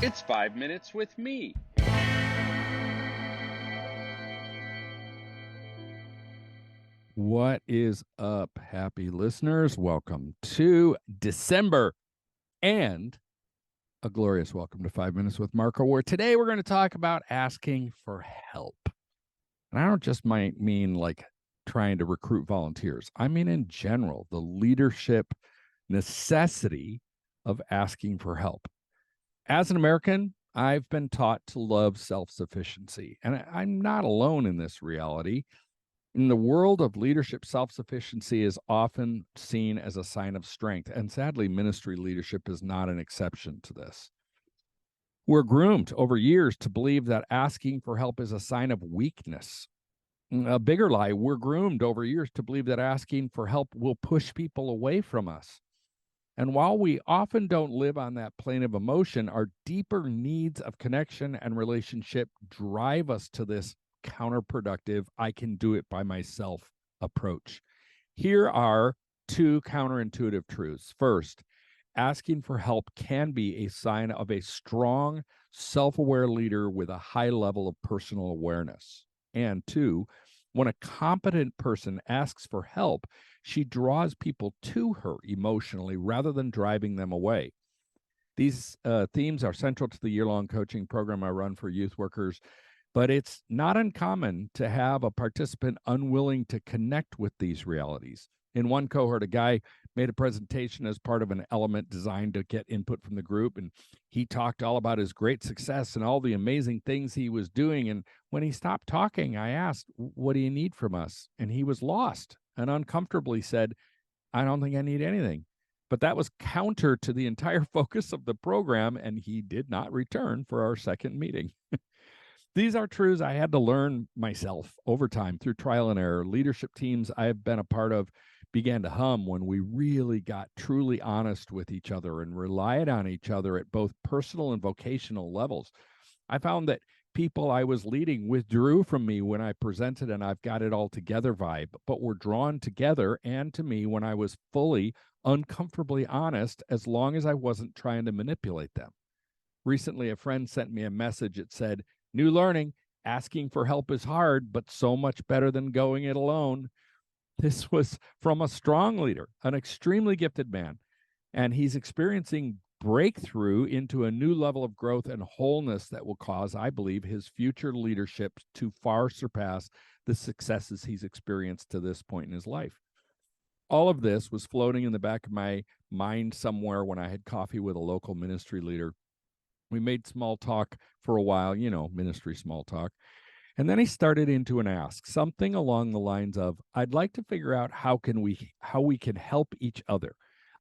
It's 5 minutes with me. What is up, happy listeners? Welcome to December and a glorious welcome to 5 Minutes with Marko, where today we're going to talk about asking for help. And I don't just mean like trying to recruit volunteers, I mean, in general, the leadership necessity of asking for help. As an American, I've been taught to love self sufficiency, and I'm not alone in this reality. In the world of leadership, self sufficiency is often seen as a sign of strength, and sadly, ministry leadership is not an exception to this. We're groomed over years to believe that asking for help is a sign of weakness. A bigger lie, we're groomed over years to believe that asking for help will push people away from us. And while we often don't live on that plane of emotion, our deeper needs of connection and relationship drive us to this counterproductive, I can do it by myself approach. Here are two counterintuitive truths. First, asking for help can be a sign of a strong, self aware leader with a high level of personal awareness. And two, when a competent person asks for help, she draws people to her emotionally rather than driving them away. These themes are central to the year-long coaching program I run for youth workers, but it's not uncommon to have a participant unwilling to connect with these realities. In one cohort, a guy made a presentation as part of an element designed to get input from the group, and he talked all about his great success and all the amazing things he was doing. And when he stopped talking, I asked, "What do you need from us?" And he was lost and uncomfortably said, "I don't think I need anything." But that was counter to the entire focus of the program, and he did not return for our second meeting. These are truths I had to learn myself over time through trial and error. Leadership teams I've been a part of began to hum when we really got truly honest with each other and relied on each other at both personal and vocational levels. I found that people I was leading withdrew from me when I presented an I've got it all together vibe, but were drawn together and to me when I was fully, uncomfortably honest, as long as I wasn't trying to manipulate them. Recently, a friend sent me a message that said, "New learning, asking for help is hard, but so much better than going it alone." This was from a strong leader, an extremely gifted man, and he's experiencing breakthrough into a new level of growth and wholeness that will cause, I believe, his future leadership to far surpass the successes he's experienced to this point in his life. All of this was floating in the back of my mind somewhere when I had coffee with a local ministry leader. We made small talk for a while, ministry small talk. And then he started into an ask, something along the lines of, "I'd like to figure out how we can help each other.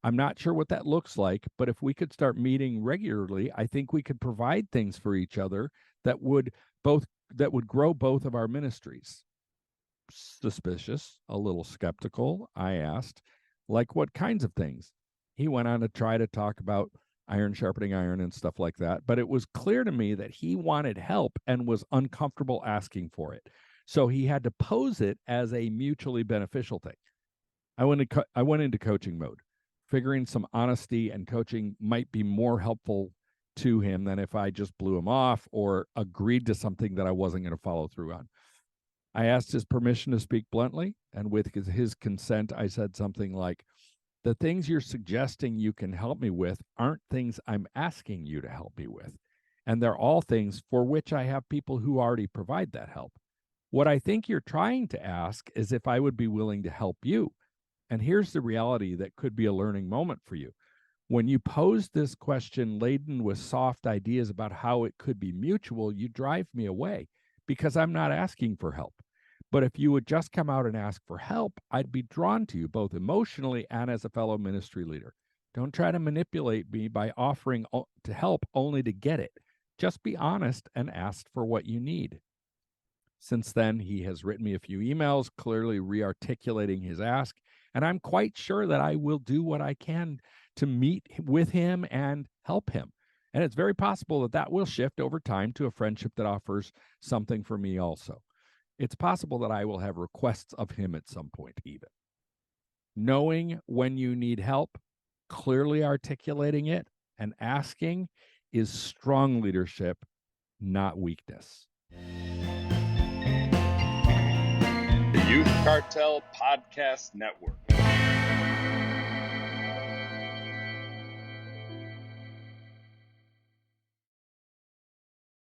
I'm not sure what that looks like, but if we could start meeting regularly, I think we could provide things for each other that would grow both of our ministries." Suspicious, a little skeptical, I asked, "Like what kinds of things?" He went on to try to talk about iron sharpening iron and stuff like that, but it was clear to me that he wanted help and was uncomfortable asking for it. So he had to pose it as a mutually beneficial thing. I went into coaching mode, figuring some honesty and coaching might be more helpful to him than if I just blew him off or agreed to something that I wasn't going to follow through on. I asked his permission to speak bluntly, and with his consent, I said something like, "The things you're suggesting you can help me with aren't things I'm asking you to help me with. And they're all things for which I have people who already provide that help. What I think you're trying to ask is if I would be willing to help you. And here's the reality that could be a learning moment for you. When you pose this question laden with soft ideas about how it could be mutual, you drive me away because I'm not asking for help. But if you would just come out and ask for help, I'd be drawn to you both emotionally and as a fellow ministry leader. Don't try to manipulate me by offering to help only to get it. Just be honest and ask for what you need." Since then, he has written me a few emails, clearly re-articulating his ask, and I'm quite sure that I will do what I can to meet with him and help him. And it's very possible that that will shift over time to a friendship that offers something for me also. It's possible that I will have requests of him at some point, even. Knowing when you need help, clearly articulating it, and asking is strong leadership, not weakness. The Youth Cartel Podcast Network.